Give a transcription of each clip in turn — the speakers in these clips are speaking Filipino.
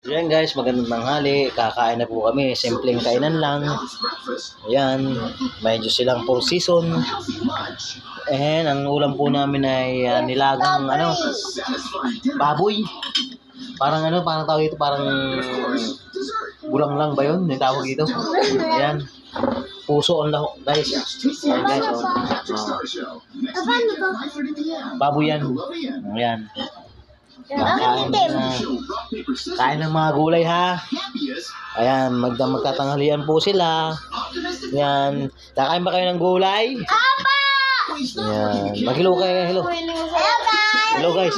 Ayan guys, magandang tanghali. Kakain na po kami. Simpleng kainan lang. Ayan, medyo silang 4 season. And ang ulam po namin ay nilagang baboy. Parang tawag ito, parang bulang lang ba yun? Yung tawag dito. Ayan. Puso ang lahok, guys. Ayan guys, baboy yan. Ayan. Kain ng mga gulay ha. Ayan, magtatanghalian po sila. Ayan. Kakain ba kayo ng gulay? Ayan. Mag-hello kayo. Hello. Hello guys.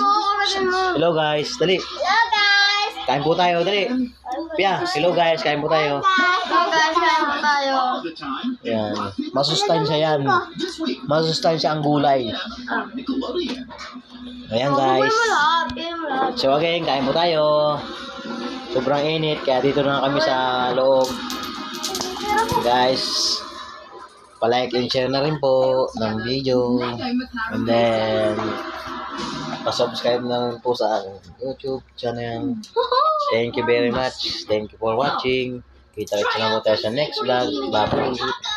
Hello guys. Dali. Hello guys! Kain po tayo. Dali. Pia, hello guys. Kain po tayo. Hello guys! Kain po tayo. Ayan. Masustansya yan. Masustansya ang gulay. Ayan guys. So again, kain po tayo. Sobrang init, kaya dito na kami sa loob. Guys, palike and share na rin po ng video. And then, pa-subscribe na rin po sa YouTube channel. Thank you very much. Thank you for watching. Kita-kita na po tayo sa next vlog. Bye-bye.